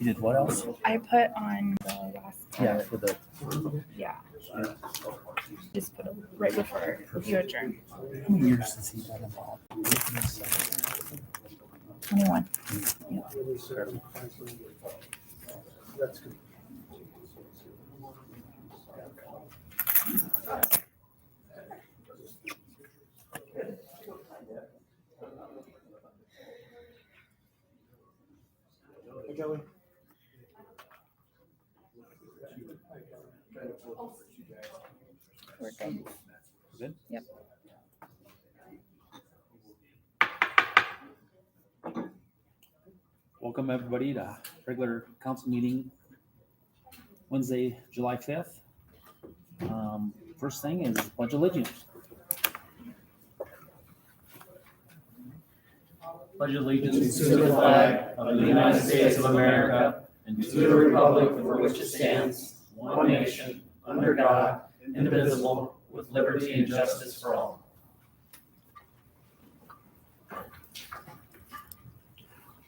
You did what else? I put on the last Yeah, part. for the. Yeah. Just put it right before you adjourn. How many years has he been involved? 21. That's good. Hey, Kelly. We're good. Good? Yep. Welcome, everybody, to regular council meeting Wednesday, July 5th. First thing is Pledge of Allegiance. Pledge allegiance to the flag of the United States of America and to the republic for which it stands, one nation, under God, indivisible, with liberty and justice for all.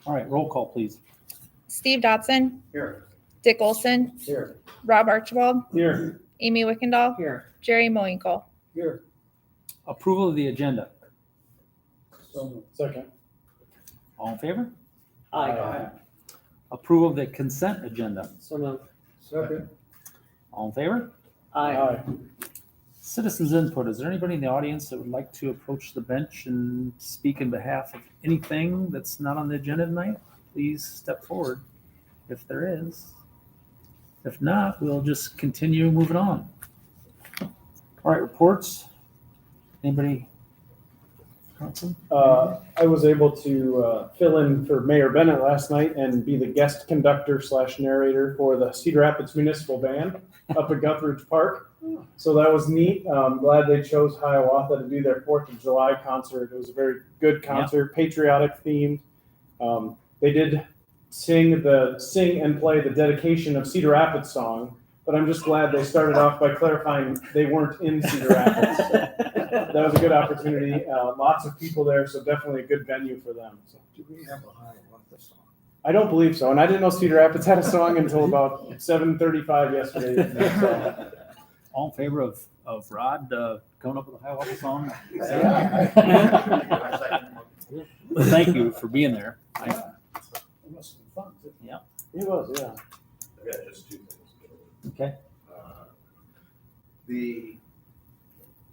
All right, roll call, please. Steve Dotson, Here. Dick Olson, Here. Rob Archibald, Here. Amy Wickendall, Here. Jerry Moinkle. Here. Approval of the agenda. Second. All in favor? Aye. Approval of the consent agenda. So moved. Second. All in favor? Aye. Citizens input. Is there anybody in the audience that would like to approach the bench and speak in behalf of anything that's not on the agenda tonight? Please step forward if there is. If not, we'll just continue moving on. All right, reports. Anybody? Council? I was able to fill in for Mayor Bennett last night and be the guest conductor / narrator for the Cedar Rapids Municipal Band up at Guthridge Park. So that was neat. Glad they chose Hiawatha to do their 4th of July concert. It was a very good concert, patriotic themed. They did sing and play the dedication of Cedar Rapids song, but I'm just glad they started off by clarifying they weren't in Cedar Rapids. So that was a good opportunity. Lots of people there, so definitely a good venue for them. So. Do we have a Hiawatha song? I don't believe so, and I didn't know Cedar Rapids had a song until about 7:35 yesterday. So. All in favor of Rod coming up with a Hiawatha song? Well, thank you for being there. It must have been fun, too. It was, yeah. I got just two things. Okay. The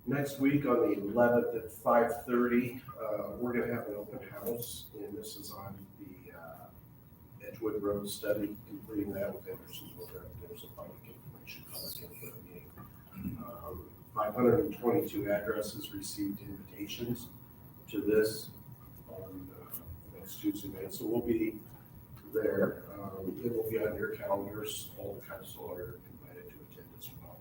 next week on the 11th at 5:30, we're going to have an open house, and this is on the Edgewood Road study, completing that with Andersonville. There's a public information for the meeting. 522 addresses received invitations to this on next Tuesday night, so we'll be there. It will be on your calendars. All the council are invited to attend as well.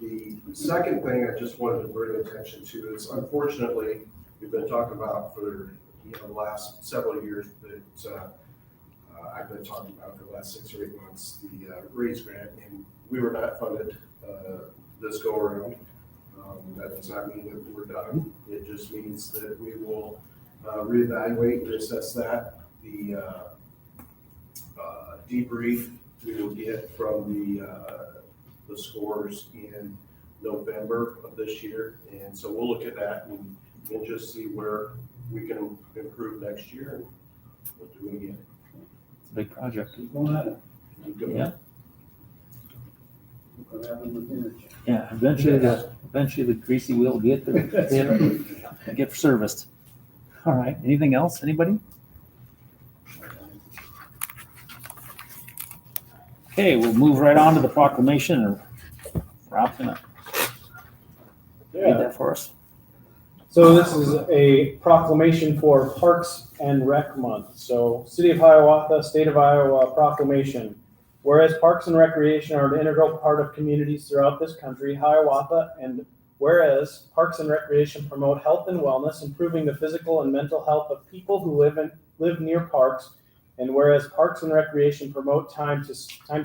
The second thing I just wanted to bring attention to is, unfortunately, we've been talking about for the last several years that I've been talking about for the last 6 or 8 months, the RAISE grant, and we were not funded this go around. That does not mean that we're done. It just means that we will reevaluate and assess that. The debrief we will get from the scores in November of this year, and so we'll look at that and just see where we can improve next year, and we'll do it again. It's a big project. Keep going at it. Yeah. Look what happened with energy. Yeah, eventually the greasy wheel will get serviced. All right, anything else? Anybody? Okay, we'll move right on to the proclamation. Rob's gonna read that for us. So this is a proclamation for Parks and Rec Month. So City of Hiawatha, State of Iowa proclamation. Whereas parks and recreation are an integral part of communities throughout this country, Hiawatha, and whereas parks and recreation promote health and wellness, improving the physical and mental health of people who live near parks, and whereas parks and recreation promote time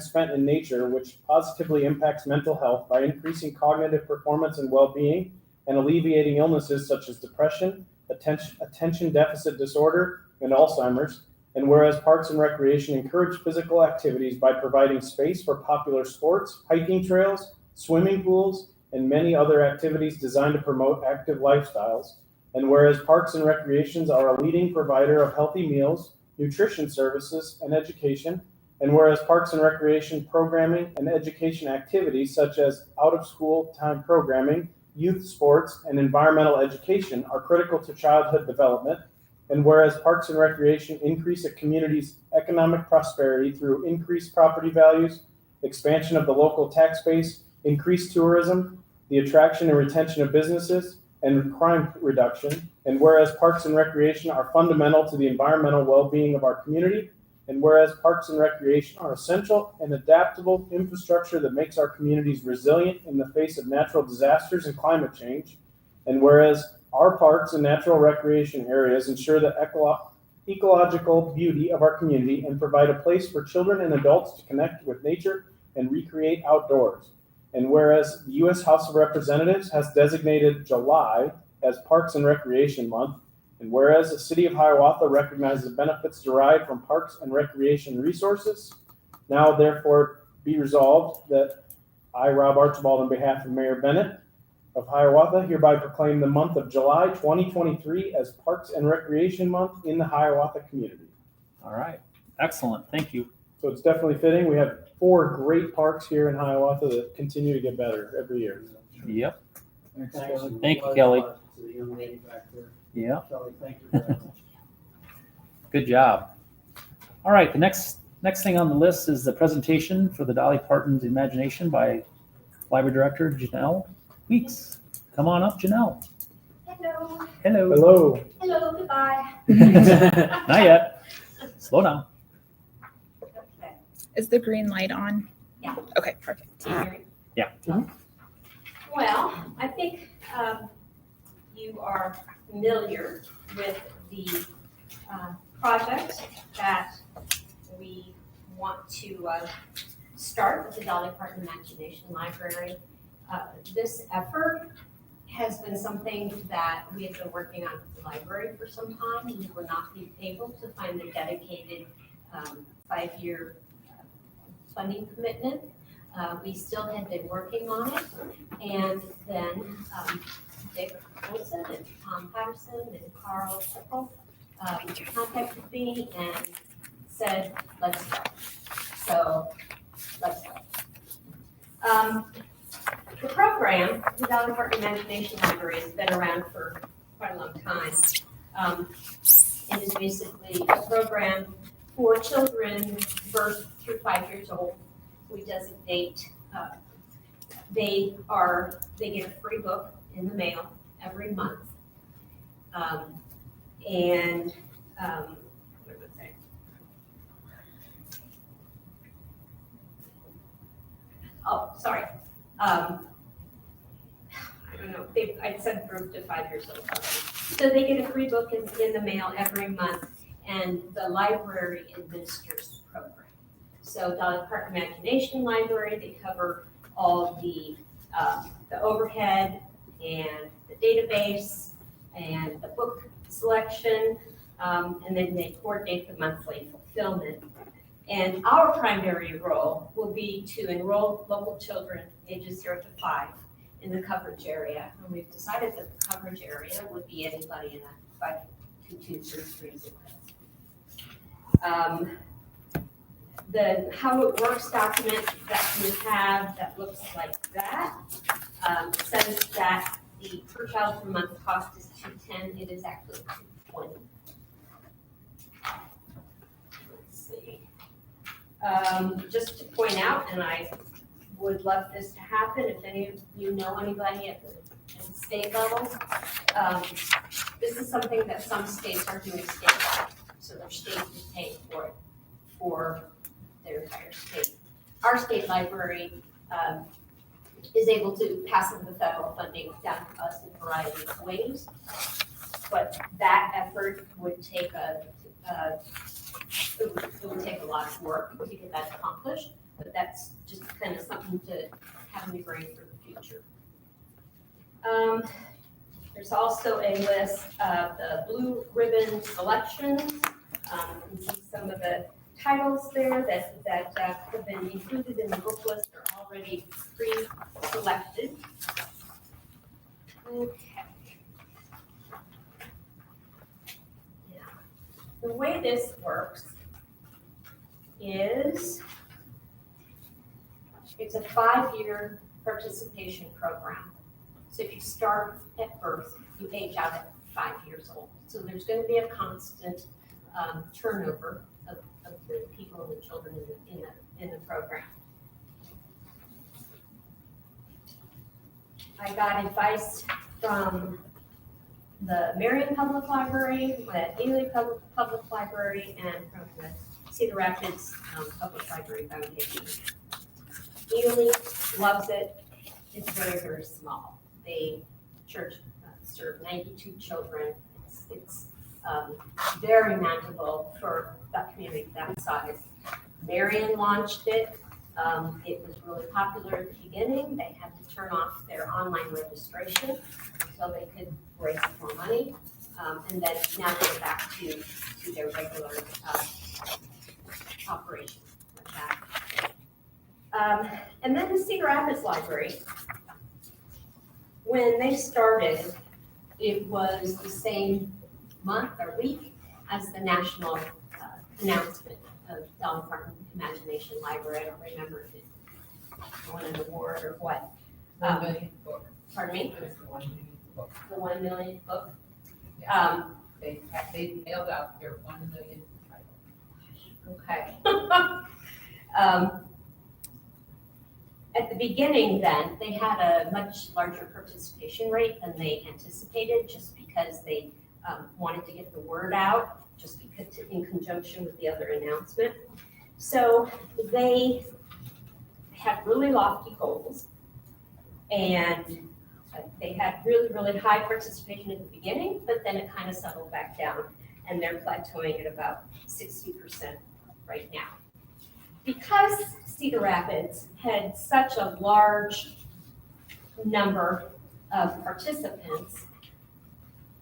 spent in nature, which positively impacts mental health by increasing cognitive performance and well-being, and alleviating illnesses such as depression, attention deficit disorder, and Alzheimer's. And whereas Parks and Recreation encourage physical activities by providing space for popular sports, hiking trails, swimming pools, and many other activities designed to promote active lifestyles. And whereas Parks and Recreations are a leading provider of healthy meals, nutrition services, and education. And whereas Parks and Recreation programming and education activities such as out-of-school time programming, youth sports, and environmental education are critical to childhood development. And whereas Parks and Recreation increase a community's economic prosperity through increased property values, expansion of the local tax base, increased tourism, the attraction and retention of businesses, and crime reduction. And whereas Parks and Recreation are fundamental to the environmental well-being of our community. And whereas Parks and Recreation are essential and adaptable infrastructure that makes our communities resilient in the face of natural disasters and climate change. And whereas our parks and natural recreation areas ensure the ecological beauty of our community and provide a place for children and adults to connect with nature and recreate outdoors. And whereas the U.S. House of Representatives has designated July as Parks and Recreation Month, and whereas the City of Hiawatha recognizes the benefits derived from parks and recreation resources, now therefore be resolved that I, Rob Archibald, on behalf of Mayor Bennett of Hiawatha, hereby proclaim the month of July 2023 as Parks and Recreation Month in the Hiawatha community. All right. Excellent. Thank you. So it's definitely fitting. We have 4 great parks here in Hiawatha that continue to get better every year. Yep. Thanks, Kelly. Thank you, Kelly. To the young lady back there. Yep. Kelly, thank you very much. Good job. All right. The next thing on the list is the presentation for the Dolly Parton's Imagination by Library Director Janelle Weeks. Come on up, Janelle. Hello. Hello. Hello. Hello, goodbye. Not yet. Slow down. Okay. Is the green light on? Yeah. Okay, perfect. Yeah. Well, I think you are familiar with the project that we want to start with the Dolly Parton Imagination Library. This effort has been something that we have been working on with the library for some time. We were not able to find the dedicated 5-year funding commitment. We still had been working on it, and then Dick Wilson and Tom Patterson and Carl Sickle contacted me and said, let's go. So let's go. The program, the Dolly Parton Imagination Library, has been around for quite a long time. It is basically a program for children birth through 5 years old. We designate, they get a free book in the mail every month. What was I? Oh, sorry. I don't know, I said birth to 5 years old. So they get a free book in the mail every month, and the library administers the program. So Dolly Parton Imagination Library, they cover all the overhead and the database and the book selection, and then they coordinate the monthly fulfillment. And our primary role will be to enroll local children ages 0 to 5 in the coverage area. And we've decided that the coverage area would be anybody in a 52233 zip code. The How It Works document that we have that looks like that says that the per child per month cost is $210. It is actually $220. Let's see. Just to point out, and I would love this to happen, if any of you know anybody at the state level, this is something that some states are doing statewide, so their state is paying for it for their entire state. Our state library is able to pass on the federal funding down to us in a variety of ways, but that effort would take it would take a lot of work to get that accomplished, but that's just kind of something to have in your brain for the future. There's also a list of the blue ribbon selections. You can see some of the titles there that have been included in the book list are already pre-selected. Okay. Now, the way this works is it's a 5-year participation program. So if you start at birth, you age out at 5 years old. So there's going to be a constant turnover of the people and the children in the program. I got advice from the Marion Public Library, the Ely Public Library, and from the Cedar Rapids Public Library Foundation. Ely loves it. It's very, very small. They serve 92 children. It's very manageable for that community that size. Marion launched it. It was really popular at the beginning. They had to turn off their online registration so they could raise more money. And then now they're back to their regular operation like that. And then the Cedar Rapids Library, when they started, it was the same month or week as the national announcement of Dolly Parton Imagination Library. I don't remember if it won an award or what. Pardon me? It was the 1 million book. The 1 million book. They mailed out their 1 million title. Okay. At the beginning then, they had a much larger participation rate than they anticipated just because they wanted to get the word out, just because in conjunction with the other announcement. So they had really lofty goals and they had really, really high participation at the beginning, but then it kind of settled back down and they're plateauing at about 60% right now. Because Cedar Rapids had such a large number of participants,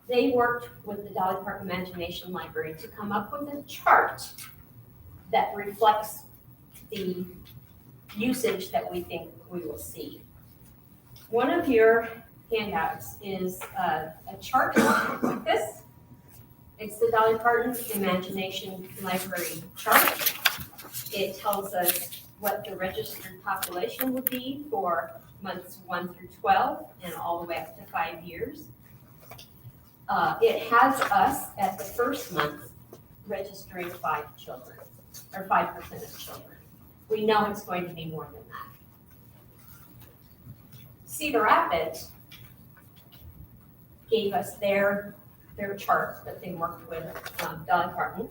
they worked with the Dolly Parton Imagination Library to come up with a chart that reflects the usage that we think we will see. One of your handouts is a chart like this. It's the Dolly Parton Imagination Library chart. It tells us what the registered population will be for months 1 through 12 and all the way up to 5 years. It has us at the first month registering 5 children, or 5% of children. We know it's going to be more than that. Cedar Rapids gave us their chart that they worked with Dolly Parton,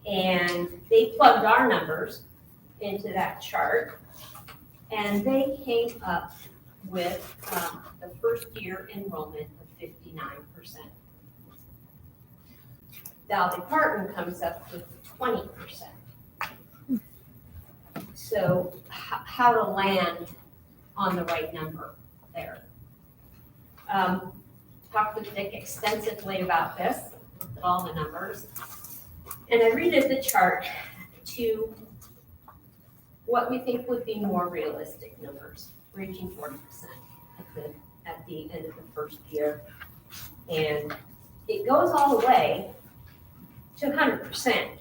and they plugged our numbers into that chart, and they came up with the first year enrollment of 59%. Dolly Parton comes up with 20%. So how to land on the right number there. Talked with Dick extensively about this, looked at all the numbers, and I redid the chart to what we think would be more realistic numbers, reaching 40% at the end of the first year. And it goes all the way to 100%.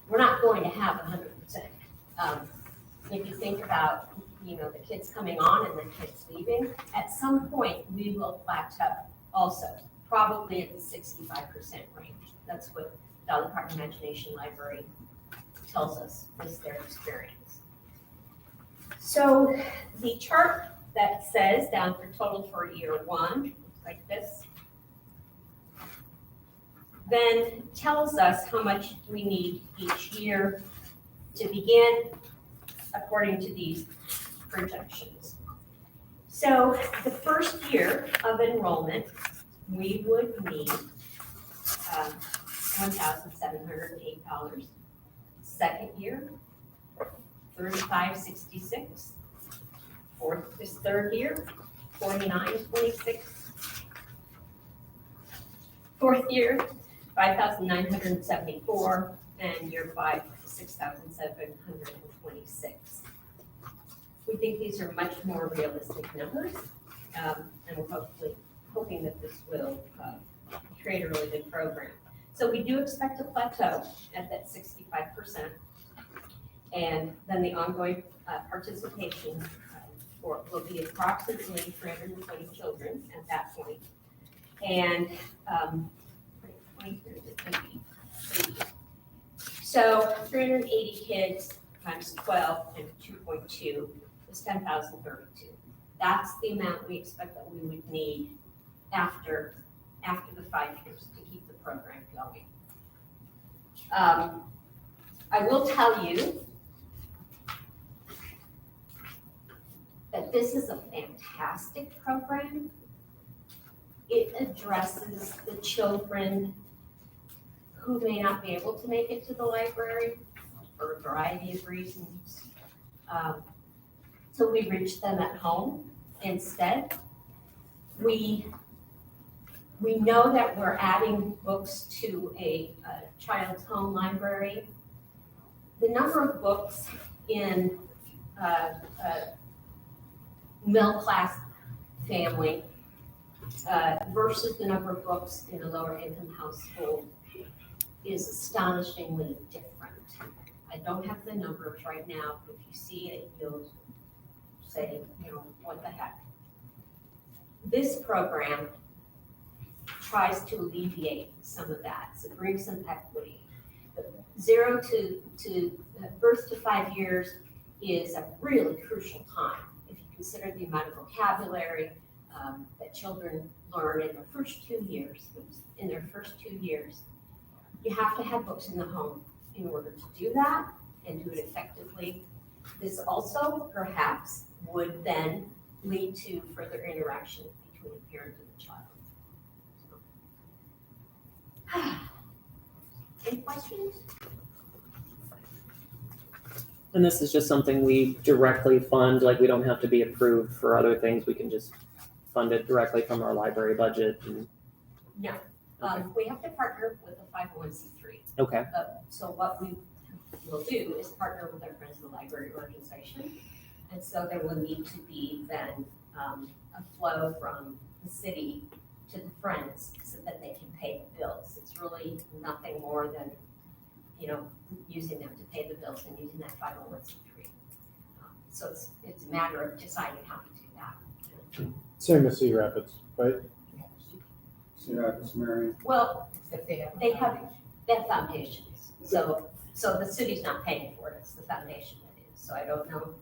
We're not going to have 100%. If you think about, the kids coming on and the kids leaving, at some point we will plateau also, probably at the 65% range. That's what Dolly Parton Imagination Library tells us is their experience. So the chart that says down for total for year 1, looks like this, then tells us how much we need each year to begin according to these projections. So the first year of enrollment, we would need $1,708. Second year, $3,566. Third year, $4,926. Fourth year, $5,974. and year 5, 6,726. We think these are much more realistic numbers, and we're hoping that this will create a really good program. So we do expect a plateau at that 65%, and then the ongoing participation will be approximately 320 children at that point. And 23. So 380 kids times 12 and 2.2 is 10,032. That's the amount we expect that we would need after the 5 years to keep the program going. I will tell you that this is a fantastic program. It addresses the children who may not be able to make it to the library for a variety of reasons. So we reach them at home instead. We know that we're adding books to a child's home library. The number of books in middle class family versus the number of books in a lower income household is astonishingly different. I don't have the numbers right now, but if you see it, you'll say, what the heck. This program tries to alleviate some of that, so bring some equity. Birth to 5 years is a really crucial time. If you consider the amount of vocabulary that children learn in their first 2 years, you have to have books in the home in order to do that and do it effectively. This also perhaps would then lead to further interaction between the parent and the child. Any questions? And this is just something we directly fund, like we don't have to be approved for other things, we can just fund it directly from our library budget and. No. Okay. We have to partner with a 501c3. Okay, So what we will do is partner with our Friends of the Library organization. And so there will need to be then a flow from the city to the Friends so that they can pay the bills. It's really nothing more than, using them to pay the bills and using that 501c3. So it's a matter of deciding how to do that. Same as Cedar Rapids, right? Well, Except they have. they have foundations. So the city's not paying for it, it's the foundation that is. So I don't know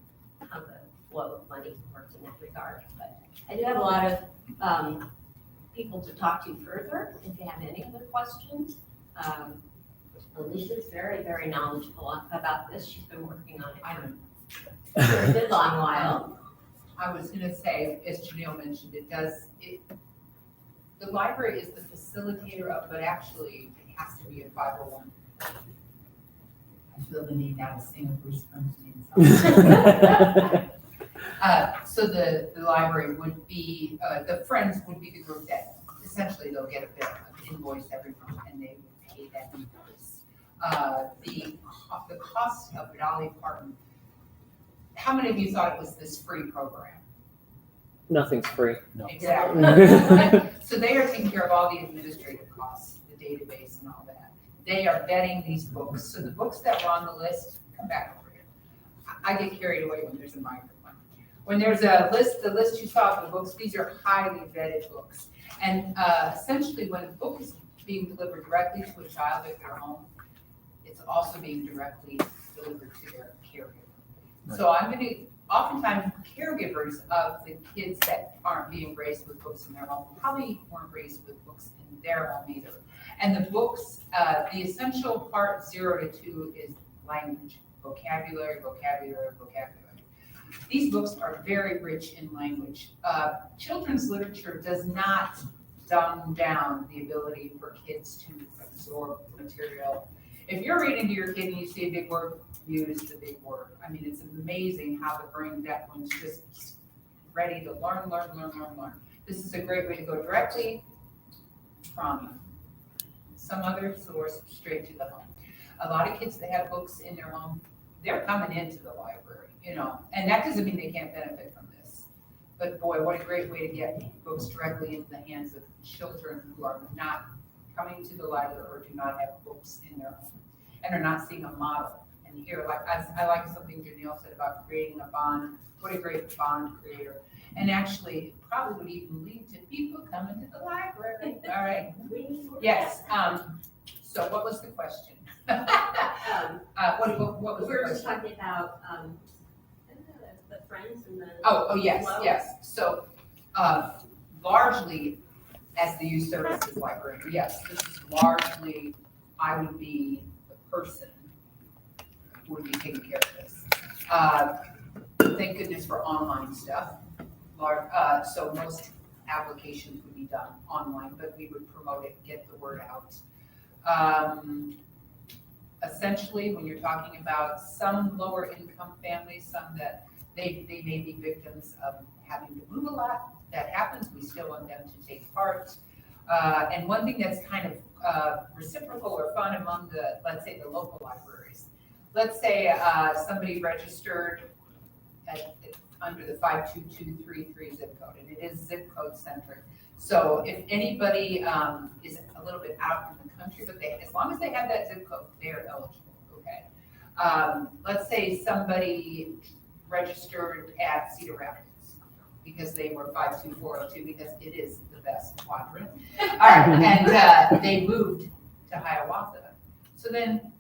how the flow of money works in that regard. But I do have a lot of people to talk to further if you have any other questions. Alicia's very, very knowledgeable about this. She's been working on it for a good long while. I was gonna say, as Janelle mentioned, the library is the facilitator of, but actually it has to be a 501. I feel the need now to sing a Bruce Springsteen song. So the library would be, the Friends would be the group that essentially they'll get a bill, an invoice every month, and they would pay that invoice. The cost of Dolly Parton, how many of you thought it was this free program? nothing's free. Exactly. So they are taking care of all the administrative costs, the database and all that. They are vetting these books. So the books that were on the list, come back over here. I get carried away when there's a microphone. When there's a list, the list you saw of the books, these are highly vetted books. And essentially when a book is being delivered directly to a child at their home, it's also being directly delivered to their caregiver. So oftentimes caregivers of the kids that aren't being raised with books in their home probably weren't raised with books in their home either. And the books, the essential part 0 to 2 is language, vocabulary. These books are very rich in language. Children's literature does not dumb down the ability for kids to absorb material. If you're reading to your kid and you see a big word, use the big word. I mean, it's amazing how the brain that one's just ready to learn. This is a great way to go directly from some other source straight to the home. A lot of kids that have books in their home, they're coming into the library, you know, and that doesn't mean they can't benefit from this. But boy, what a great way to get books directly into the hands of children who are not coming to the library or do not have books in their home and are not seeing a model. And here, like, I like something Janelle said about creating a bond. What a great bond creator. And actually, it probably would even lead to people coming to the library, all right? Yes, so what was the question? What was We the were just question? talking about, the friends and the. Oh, yes, Hello? yes. So, largely, as the youth services library, yes, this is largely, I would be the person who would be taking care of this. Thank goodness for online stuff. So most applications would be done online, but we would promote it, get the word out. Essentially, when you're talking about some lower income families, some that they may be victims of having to move a lot, that happens, we still want them to take part. And one thing that's kind of reciprocal or fun among the, let's say, the local libraries. Let's say somebody registered under the 52233 zip code, and it is zip code centric. So if anybody is a little bit out in the country, but as long as they have that zip code, they are eligible, okay? Let's say somebody registered at Cedar Rapids because they were 52402 because it is the best quadrant. All right, and they moved to Hiawatha. So then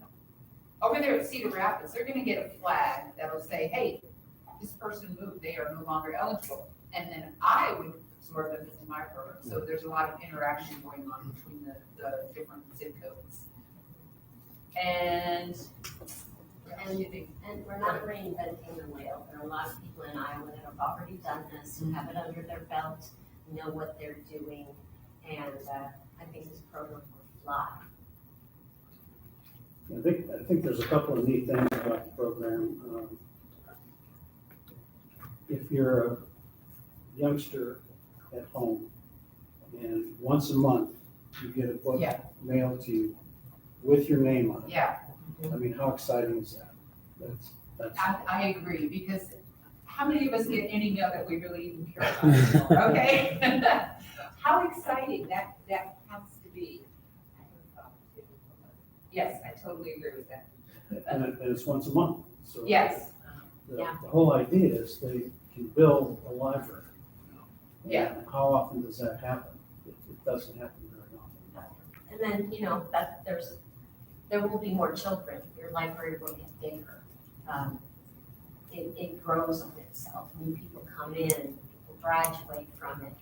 over there at Cedar Rapids, they're gonna get a flag that'll say, hey, this person moved, they are no longer eligible. And then I would absorb them into my program. So there's a lot of interaction going on between the different zip codes. And And we're not reinventing the wheel. There are a lot of people in Iowa that have already done this, who have it under their belt, know what they're doing, and I think this program will fly. I think there's a couple of neat things about the program. If you're a youngster at home and once a month you get a book Yeah. mailed to you with your name on it. yeah, I mean, how exciting is that? That's I agree, because how many of us get an email that we really even care about anymore, okay? How exciting that has to be. Yes, I totally agree with that. and it's once a month. So Yes, the Yeah. whole idea is they can build a library. Yeah. And how often does that happen? It doesn't happen very often. And then, you know, that there will be more children, your library will get bigger. It grows on itself, new people come in, people graduate from it.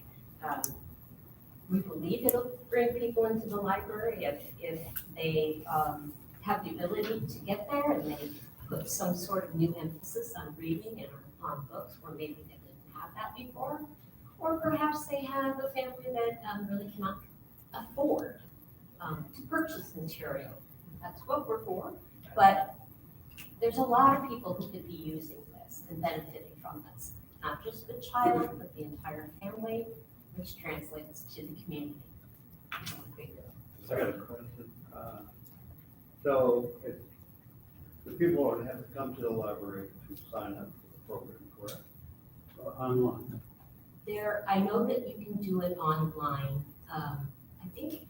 We believe it'll bring people into the library if they have the ability to get there and they put some sort of new emphasis on reading and on books where maybe they didn't have that before. Or perhaps they have a family that really cannot afford to purchase material. That's what we're for. But there's a lot of people who could be using this and benefiting from this. Not just the child, but the entire family, which translates to the community. I got a question. So if the people would have to come to the library to sign up for the program, correct? Online. I know that you can do it online. I think,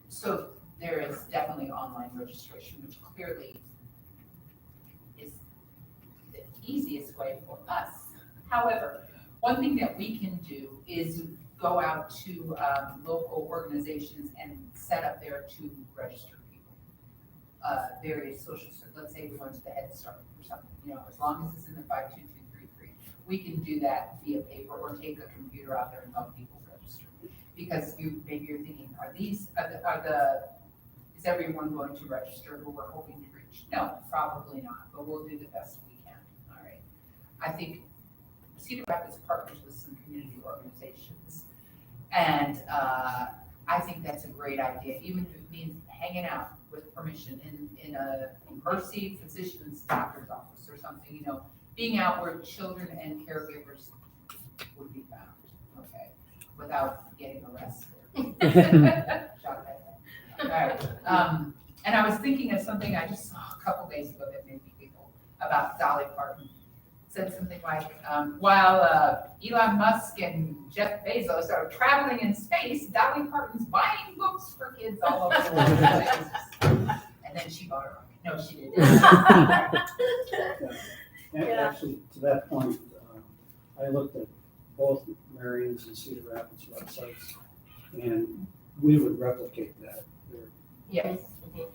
so there is definitely online registration, which clearly is the easiest way for us. However, one thing that we can do is go out to local organizations and set up there to register people. Various social, let's say we went to the Head Start or something, you know, as long as it's in the 52233, we can do that via paper or take a computer out there and help people register. Because maybe you're thinking, is everyone going to register who we're hoping to reach? No, probably not, but we'll do the best we can, all right? I think Cedar Rapids partners with some community organizations. And I think that's a great idea, even if it means hanging out with permission in a Mercy physician's doctor's office or something, you know, being out where children and caregivers would be found, okay, without getting arrested. All right, And I was thinking of something I just saw a couple days ago that made me giggle about Dolly Parton. Said something like, while Elon Musk and Jeff Bezos are traveling in space, Dolly Parton's buying books for kids all over the place. And then she bought her own. No, she didn't. And Yeah. actually, to that point, I looked at both Marion's and Cedar Rapids websites, and we would replicate that. They're Yes.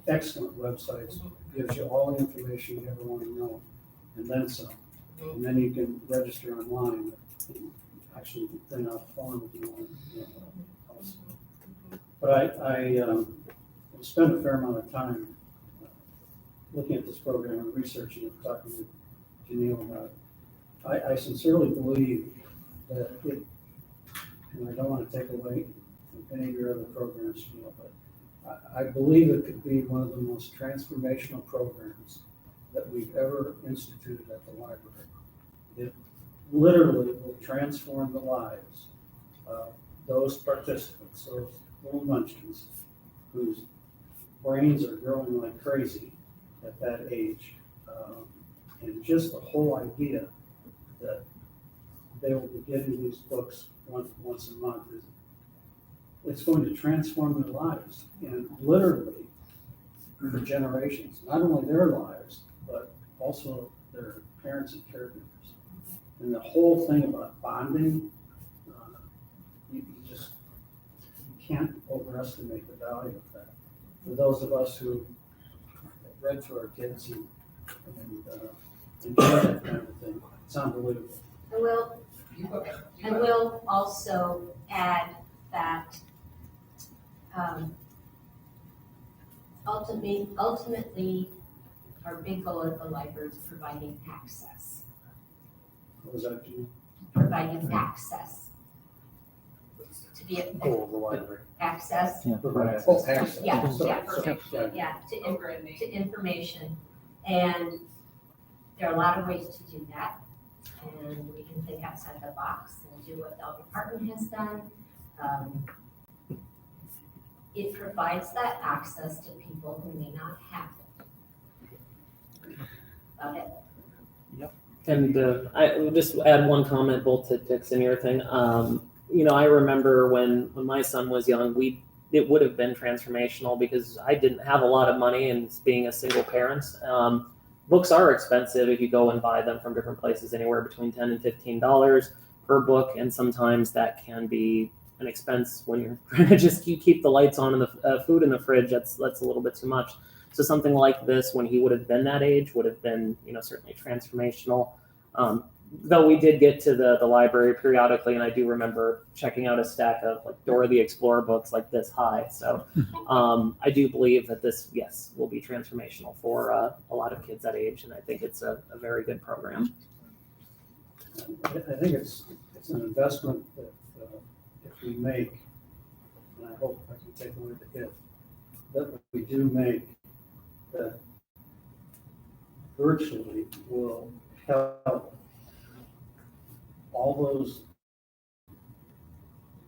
excellent websites, gives you all the information you ever want to know, and then some. And then you can register online, and actually print out a form if you want. Also. But I spent a fair amount of time looking at this program and researching it, talking to Janelle about it. I sincerely believe that it, and I don't want to take away from any of your other programs, but I believe it could be one of the most transformational programs that we've ever instituted at the library. It literally will transform the lives of those participants, those little munchkins whose brains are growing like crazy at that age. And just the whole idea that they will be getting these books once a month it's going to transform their lives, and literally for generations, not only their lives, but also their parents and caregivers. And the whole thing about bonding, you can't overestimate the value of that. For those of us who have read to our kids and enjoy that kind of thing, it's unbelievable. I will also add that ultimately, our big goal at the library is providing access. What was that, Gene? Providing access. To be Goal of the library. access, Provide Oh, access. access. Yeah, Sorry, yeah, sorry, sorry. yeah, Over in the. to information. And there are a lot of ways to do that. And we can think outside the box and do what Dolly Parton has done. It provides that access to people who may not have it. About it. And I will just add one comment both to Dick's and your thing. I remember when my son was young, it would have been transformational because I didn't have a lot of money, and being a single parent, books are expensive if you go and buy them from different places, anywhere between $10 and $15 per book, and sometimes that can be an expense when you're trying to just keep the lights on and the food in the fridge. That's a little bit too much. So something like this, when he would have been that age, would have been certainly transformational. Though we did get to the library periodically, and I do remember checking out a stack of like Dora the Explorer books like this high. So I do believe that this, yes, will be transformational for a lot of kids that age, and I think it's a very good program. I think it's an investment that if we make, and I hope I can take away the if, that we do make, that virtually will help all those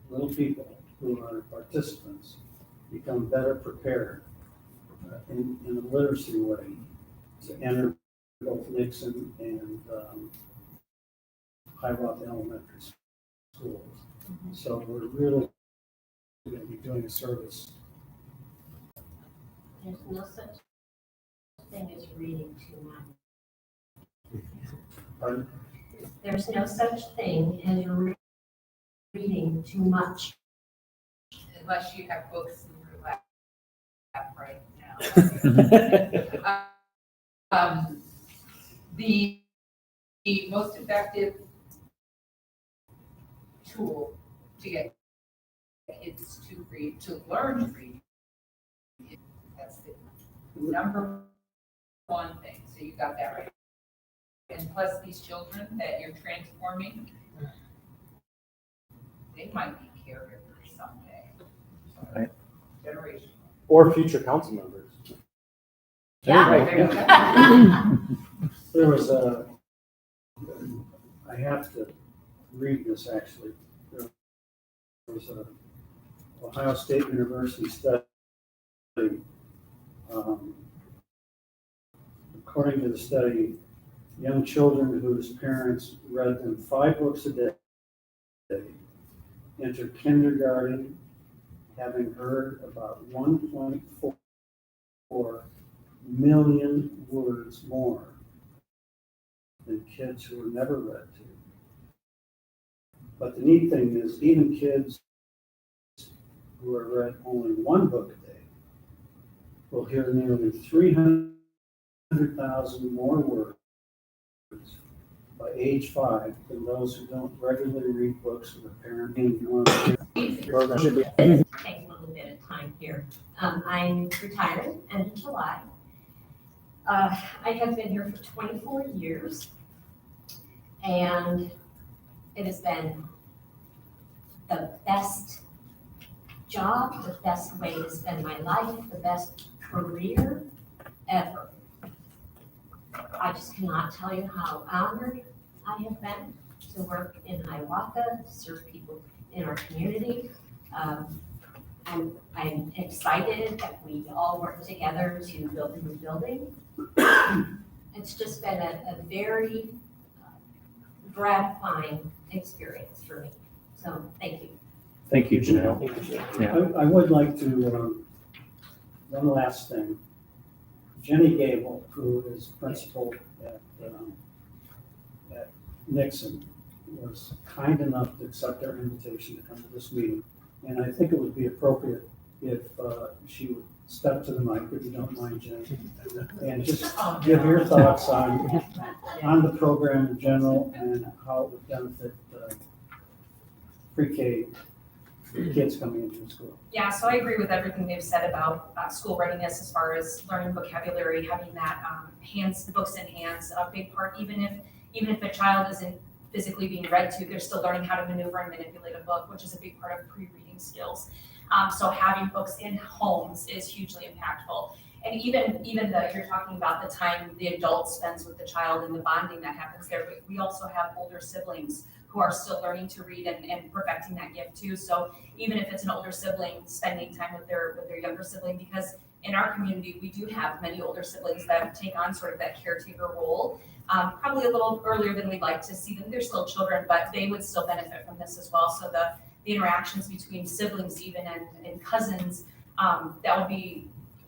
little people who are participants become better prepared in a literacy way to enter both Nixon and Hiawatha Elementary schools. So we're really going to be doing a service. There's no such thing as reading too much. Pardon? There's no such thing as reading too much. Unless you have books in your lap right now. The most effective tool to get kids to read, to learn to read, that's the number one thing. So you got that right. And plus these children that you're transforming, they might be caregivers someday. Right. Generation. Or future council members. Yeah, there you go. There was I have to read this actually. There was a Ohio State University study According to the study, young children whose parents read them 5 books a day enter kindergarten having heard about 1.4 million words more than kids who were never read to. But the neat thing is, even kids who are read only 1 book a day will hear nearly 300,000 more words by age 5 than those who don't regularly read books with a parent. Program should be. Take a little bit of time here. I'm retired end of July. I have been here for 24 years, and it has been the best job, the best way to spend my life, the best career ever. I just cannot tell you how honored I have been to work in Hiawatha, to serve people in our community. I'm excited that we all work together to build a new building. It's just been a very gratifying experience for me. So thank you. Thank you, Janelle. I would like to, one last thing. Jenny Gable, who is principal at Nixon, was kind enough to accept our invitation to come to this meeting. And I think it would be appropriate if she would step to the mic, if you don't mind, Jenny, and just give your thoughts on the program in general and how it would benefit pre-K kids coming into the school. Yeah, so I agree with everything they've said about school readiness as far as learning vocabulary, having that books in hands, a big part. Even if a child isn't physically being read to, they're still learning how to maneuver and manipulate a book, which is a big part of pre-reading skills. So having books in homes is hugely impactful. And even you're talking about the time the adult spends with the child and the bonding that happens there, but we also have older siblings who are still learning to read and perfecting that gift too. So even if it's an older sibling spending time with their younger sibling, because in our community, we do have many older siblings that take on sort of that caretaker role, probably a little earlier than we'd like to see them. They're still children, but they would still benefit from this as well. So the interactions between siblings even and cousins, that would be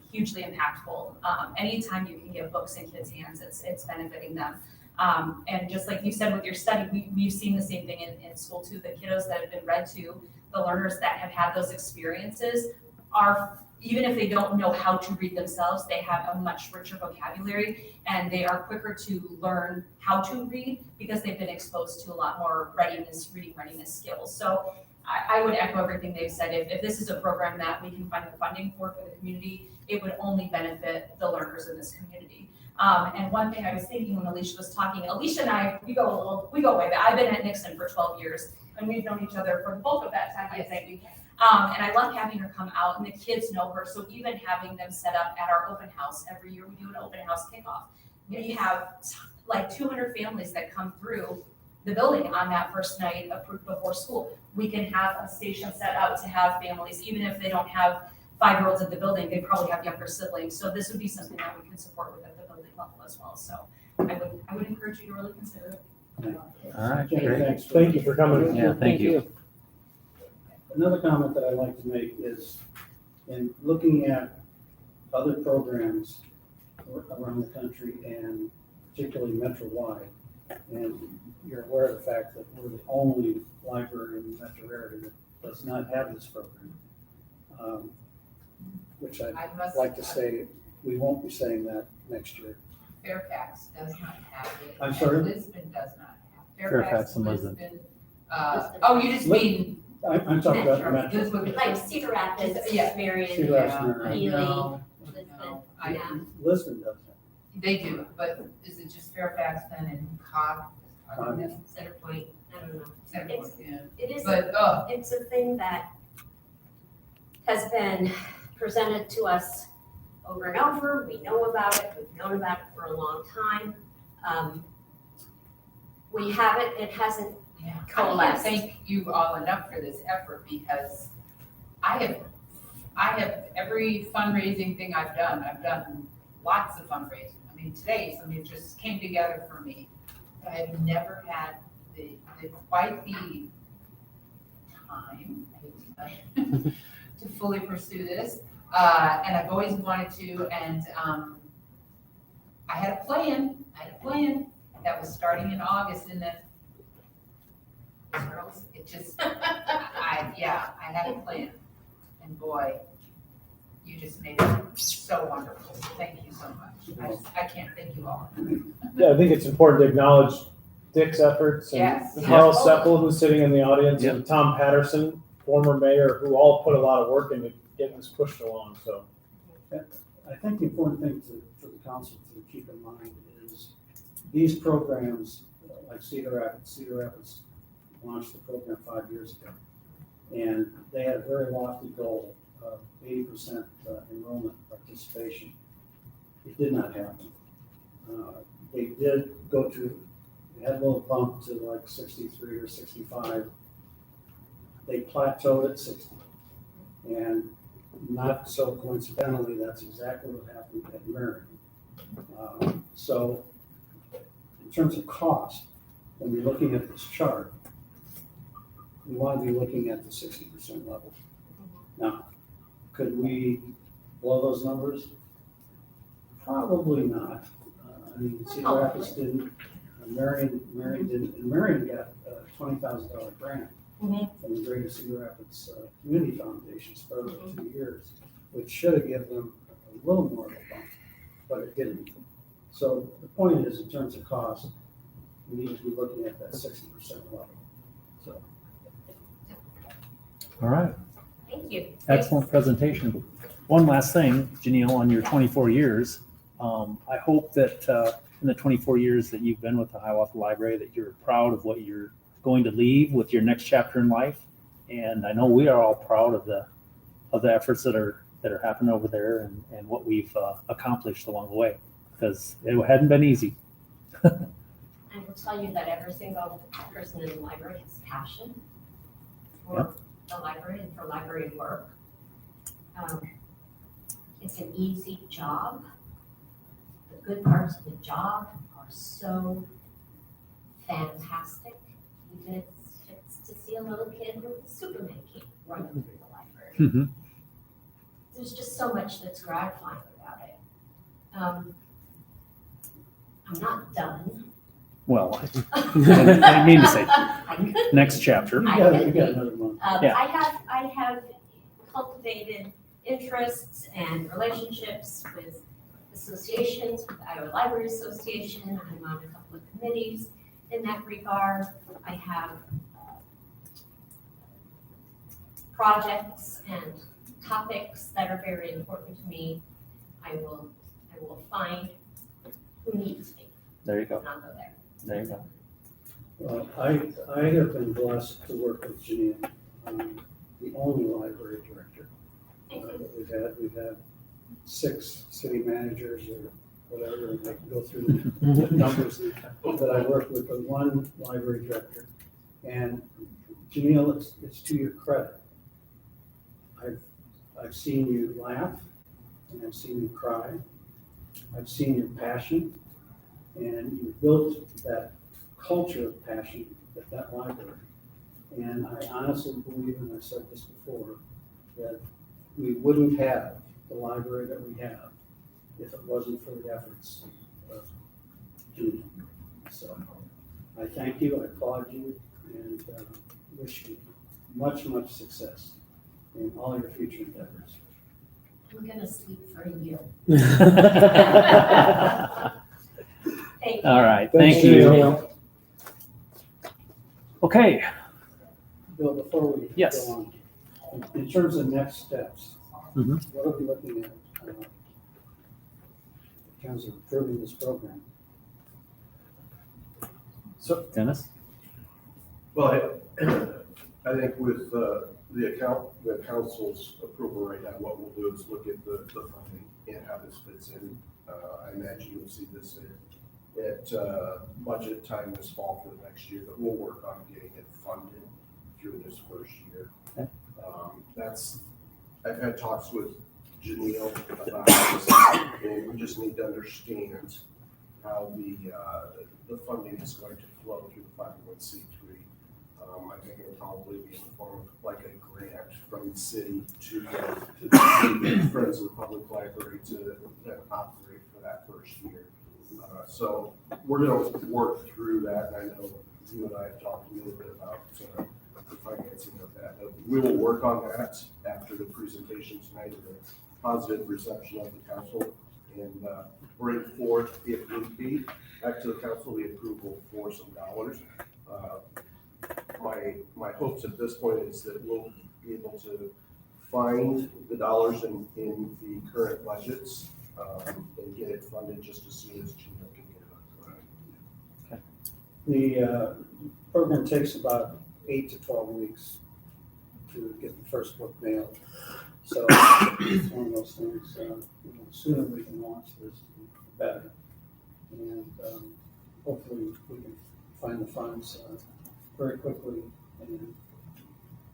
hugely impactful. Anytime you can get books in kids' hands, it's benefiting them. And just like you said with your study, we've seen the same thing in school too. The kiddos that have been read to, the learners that have had those experiences are, even if they don't know how to read themselves, they have a much richer vocabulary and they are quicker to learn how to read because they've been exposed to a lot more reading readiness skills. So I would echo everything they've said. If this is a program that we can find the funding for the community, it would only benefit the learners in this community. And one thing I was thinking when Alicia was talking, Alicia and I, we go way back. I've been at Nixon for 12 years and we've known each other for the bulk of that time, I think. And I love having her come out and the kids know her. So even having them set up at our open house every year, we do an open house kickoff. We have like 200 families that come through the building on that first night before school. We can have a station set out to have families, even if they don't have 5-year-olds at the building, they probably have younger siblings. So this would be something that we can support with at the building level as well. So I would encourage you to really consider it. All right, Jenny, great. thanks. Thank you for coming. Yeah, thank you. Another comment that I'd like to make is in looking at other programs around the country and particularly metro-wide, and you're aware of the fact that we're the only library in the metro area that does not have this program, which I'd like to say, we won't be saying that next year. Fairfax does not have it. I'm sorry? And Lisbon does not have. Fairfax and Lisbon. Oh, you just mean. I'm talking about metro. Lisbon. Like Cedar Rapids, Yeah. Marion, Cedar Rapids, Ely, No, Lisbon, no, yeah. Lisbon does that. They do, but is it just Fairfax then and Cog? Center Point, I don't know. Centerpoint, yeah. It is, But, it's a thing that has been presented to us over and over. We know about it. We've known about it for a long time. We have it. It hasn't I can't coalesced. thank you all enough for this effort because I have I have every fundraising thing I've done lots of fundraising. I mean, today, something just came together for me. But I've never had quite the time, I hate to tell you, to fully pursue this. And I've always wanted to, and I had a plan that was starting in August, and then girls, it just, I had a plan. And boy, you just made it so wonderful. Thank you so much. I can't thank you all. Yeah, I think it's important to acknowledge Dick's efforts and Yes. Carl Yes. Seppel, who's sitting in the audience, Yep. and Tom Patterson, former mayor, who all put a lot of work into getting this pushed along, so. I think the important thing for the council to keep in mind is these programs, like Cedar Rapids launched the program 5 years ago. And they had a very lofty goal of 80% enrollment participation. It did not happen. They did they had a little bump to like 63 or 65. They plateaued at 60. And not so coincidentally, that's exactly what happened at Marion. So in terms of cost, when we're looking at this chart, we want to be looking at the 60% level. Now, could we blow those numbers? Probably not. I mean, Cedar Rapids didn't, Marion didn't, and Marion got a $20,000 grant Mhm. from the Greater Cedar Rapids Community Foundation spread over 2 years, which should have given them a little more of a bump, but it didn't. So the point is, in terms of cost, we need to be looking at that 60% level. So. All right. Thank you. Excellent presentation. One last thing, Janelle, on your 24 years, I hope that in the 24 years that you've been with the Hiawatha Library, that you're proud of what you're going to leave with your next chapter in life. And I know we are all proud of the efforts that are happening over there and what we've accomplished along the way, because it hadn't been easy. I will tell you that every single person in the library has passion for the library and for library work. It's an easy job. The good parts of the job are so fantastic. Even if it's to see a little kid with a Superman cape running through the library. Mhm. There's just so much that's gratifying about it. I'm not done. Well, I didn't mean to say I could next chapter. You I got could another month. Yeah. I have cultivated interests and relationships with associations, with the Iowa Library Association. I'm on a couple of committees in that regard. I have projects and topics that are very important to me. I will find who needs me, There you go. and I'll go there. There you go. Well, I have been blessed to work with Janine, the only library director that we've had. We've had 6 city managers or whatever, and I can go through the numbers that I worked with, but one library director. And Janine, it's to your credit. I've seen you laugh, and I've seen you cry. I've seen your passion, and you built that culture of passion at that library. And I honestly believe, and I've said this before, that we wouldn't have the library that we have if it wasn't for the efforts of Judy. So I thank you, I applaud you, and wish you much, much success in all your future endeavors. I'm gonna sleep for a year. All Thank you. right. Thanks, Thank you. Janelle. Okay. Bill, before we Yes. go on, in terms of next steps, Mhm. what are we looking at in terms of improving this program? So, Dennis? Well, I think with the council's approval right now, what we'll do is look at the funding and how this fits in. I imagine you'll see this at budget time this fall for the next year, but we'll work on getting it funded through this first year. Okay. That's I've had talks with Janelle about this, and we just need to understand how the funding is going to flow through the 501c3. I think it'll probably be in the form of like a grant from the city to the Friends of the Public Library to operate for that first year. So we're going to work through that, and I know you and I have talked a little bit about the financing of that. But we will work on that after the presentation tonight, and the positive reception of the council, and bring forth, if need be, back to the council, the approval for some dollars. My hopes at this point is that we'll be able to find the dollars in the current budgets and get it funded just as soon as Gino can get it up. The program takes about 8 to 12 weeks to get the first book mailed. So it's one of those things, the sooner we can launch this, the better. And hopefully we can find the funds very quickly and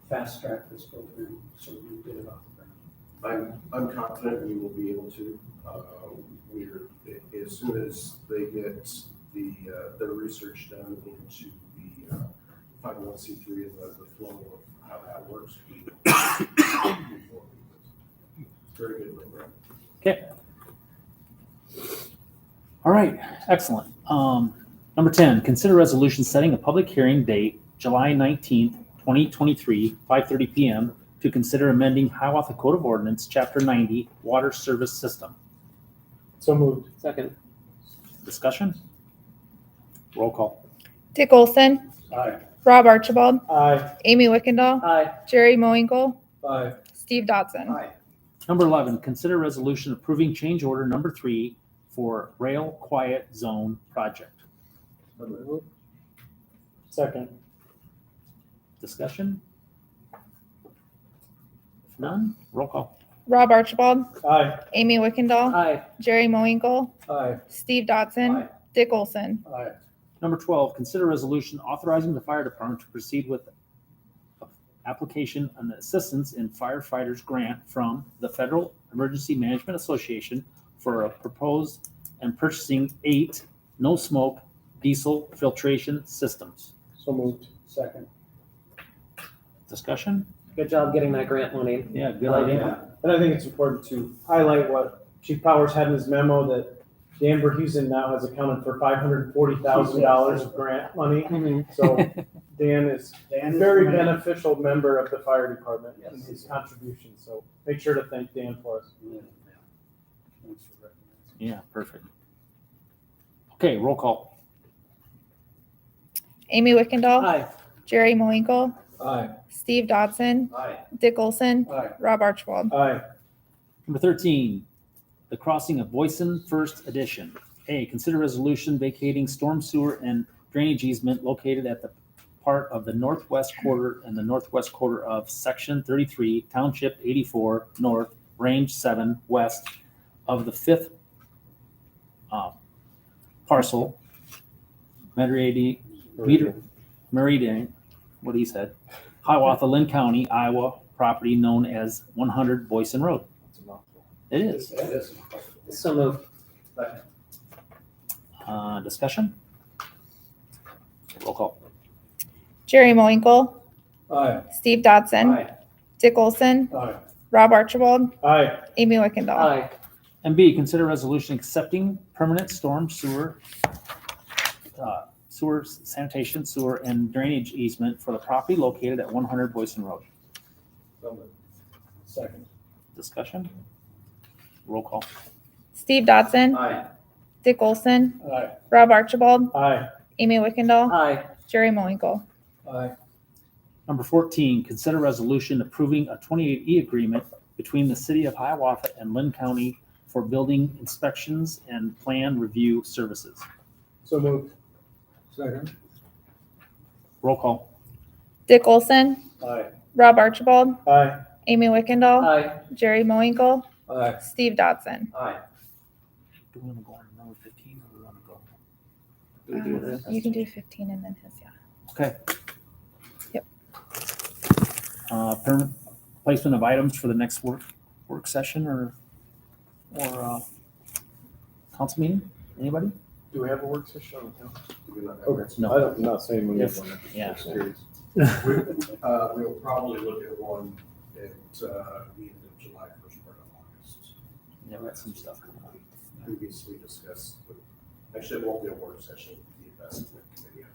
fast track this program so we can get it off the ground. I'm confident we will be able to. We're, as soon as they get their research done into the 501c3 and the flow of how that works, we will move forward with it. Very good program. Okay. All right, excellent. Number 10, consider resolution setting a public hearing date, July 19th, 2023, 5:30 PM, to consider amending Hiawatha Code of Ordinance, Chapter 90, Water Service System. So moved. Second. Discussion? Roll call. Dick Olson, Aye. Rob Archibald, Aye. Amy Wickendall, Aye. Jerry Moinkle, Aye. Steve Dodson. Aye. Number 11, consider resolution approving change order number 3 for Rail Quiet Zone Project. Second. Discussion? If none, roll call. Rob Archibald, Aye. Amy Wickendall, Aye. Jerry Moinkle, Aye. Steve Dodson, Aye. Dick Olson. Aye. Number 12, consider resolution authorizing the fire department to proceed with application and assistance in firefighters grant from the Federal Emergency Management Association for a proposed and purchasing 8 no-smoke diesel filtration systems. So moved. Second. Discussion? Good job getting that grant money. Yeah, good idea. Yeah. And I think it's important to highlight what Chief Powers had in his memo, that Dan Verheusen now has accounted for $540,000 of grant money. So Dan is Dan a is very the man. beneficial member of the fire department in Yes. his contribution. So make sure to thank Dan for us. Yeah. Thanks for recognizing. Yeah, perfect. Okay, roll call. Amy Wickendall, Aye. Jerry Moinkle, Aye. Steve Dodson, Aye. Dick Olson, Aye. Rob Archibald. Aye. Number 13, the crossing of Boyson First Edition. A, consider resolution vacating storm sewer and drainage easement located at the part of the northwest quarter and the northwest quarter of Section 33, Township 84 North, Range 7 West of the 5th parcel, Meridian, what he said, Hiawatha, Lynn County, Iowa, property known as 100 Boyson Road. It is. It is. So moved. Second. Discussion? Roll call. Jerry Moinkle, Aye. Steve Dodson, Aye. Dick Olson, Aye. Rob Archibald, Aye. Amy Wickendall. Aye. And B, consider resolution accepting permanent storm sewer sanitation, sewer, and drainage easement for the property located at 100 Boyson Road. So moved. Second. Discussion? Roll call. Steve Dodson, Aye. Dick Olson, Aye. Rob Archibald, Aye. Amy Wickendall, Aye. Jerry Moinkle. Aye. Number 14, consider resolution approving a 28E agreement between the city of Hiawatha and Lynn County for building inspections and plan review services. So moved. Second. Roll call. Dick Olson, Aye. Rob Archibald, Aye. Amy Wickendall, Aye. Jerry Moinkle, Aye. Steve Dodson. Aye. Do we want to go on number 15 or do we want to go? Do we do this? You can do 15 and then his, yeah. Okay. Yep. placement of items for the next work session or council meeting? Anybody? Do we have a work session on the council? Okay. No. I'm not saying we need Yes. one. Yeah. Just curious. We'll probably look at one at the end of July, first part of August. Yeah, we got some stuff coming up. Previously discussed, but actually it won't be a work session, it'll be the investment committee, I'm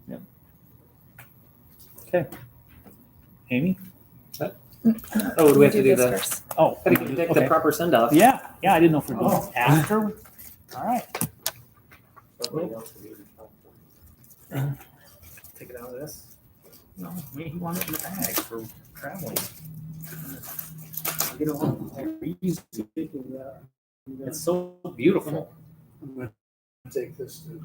sorry. Okay. Amy? Oh, do we have to do this the, first. Oh, gotta take the okay. proper send off. Yeah, I didn't know if we're doing after. All right. Take it out of this. No, I mean, he wanted it in the bag for traveling. You know, easy. It's so beautiful. I'm gonna take this too.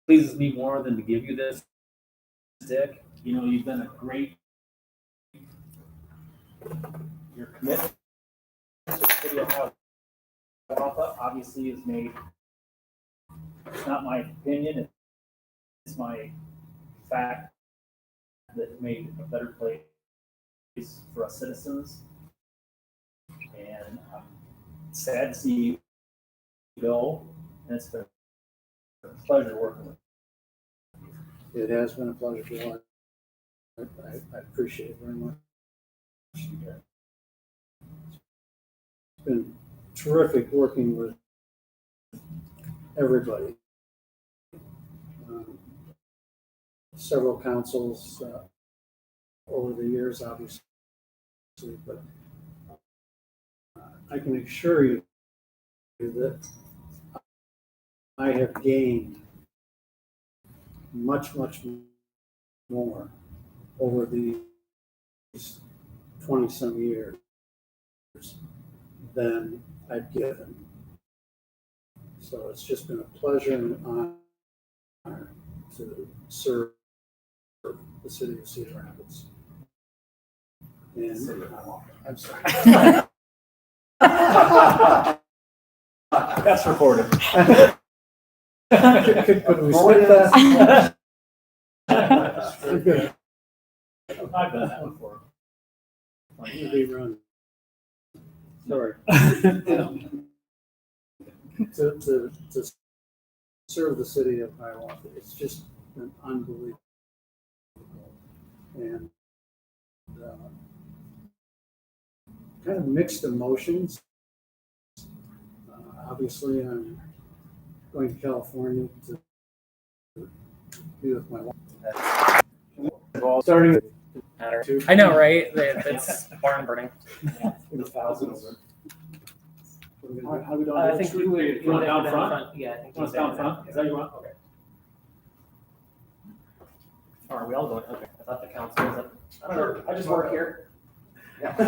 Pleases me more than to give you this, Dick. You know, you've been a great. Your commitment to the city of Hiawatha obviously is made. It's not my opinion. It's my fact that it made a better place for us citizens. And I'm sad to see you go. And it's been a pleasure working with you. It has been a pleasure to watch. I appreciate it very much. It's been terrific working with everybody. Several councils over the years, obviously, but I can assure you that I have gained much more over these 20-some years than I've given. So it's just been a pleasure and an honor to serve the city of Cedar Rapids. And I'm sorry. That's recorded. Could we skip that? We're good. I've done that before. You'll be running. Sorry. To serve the city of Hiawatha, it's just been unbelievable. And kind of mixed emotions. Obviously, I'm going to California to be with my wife. Starting with Matter. I know, right? It's barn burning. The thousands. How we doing? I think you want down front? Yeah, I think. You want us down front? Is that you want? Okay. Or are we all going? Okay. I thought the council was up. I don't know. I just work here. Yep,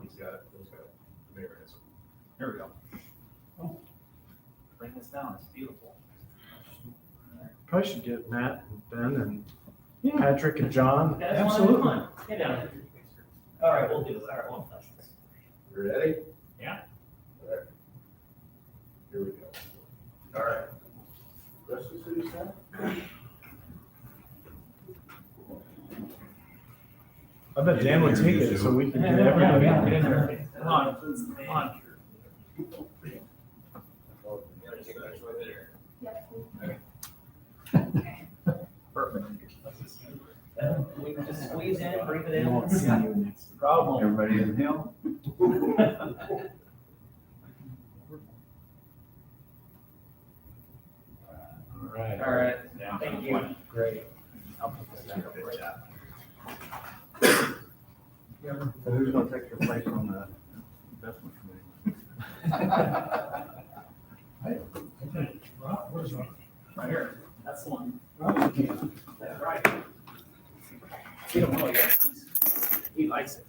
he's got it, the mayor has it. Here we go. Oh, bring this down. It's beautiful. Probably should get Matt and Ben and Patrick and John. Absolutely. Come on. Get down. All right, we'll do this. All right, we'll flash this. You ready? Yeah. All right. Here we go. All right. Rest of the city staff? I bet Dan would take it so we can get Yeah, everybody. get in there. Come on, come on. Perfect. We can just squeeze in, breathe it in. Problem. Everybody inhale? All right. All right. Yeah. Thank you. Great. I'll put this back up right now. So who's gonna take your place on the investment committee? Where's Rob? Right here. That's the one. That's right. He don't know yet. He likes it.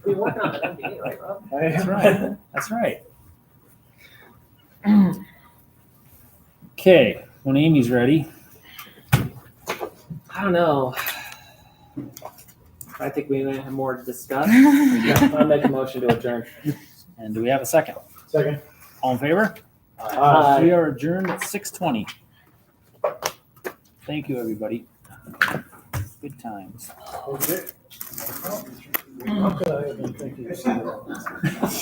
We working on the MBA, right, Rob? That's right. That's right. Okay, when Amy's ready. I don't know. I think we may have more to discuss. I'll make a motion to adjourn. And do we have a second? Second. All in favor? Aye. We are adjourned at 6:20. Thank you, everybody. Good times. Okay. How could I have been thinking of something else?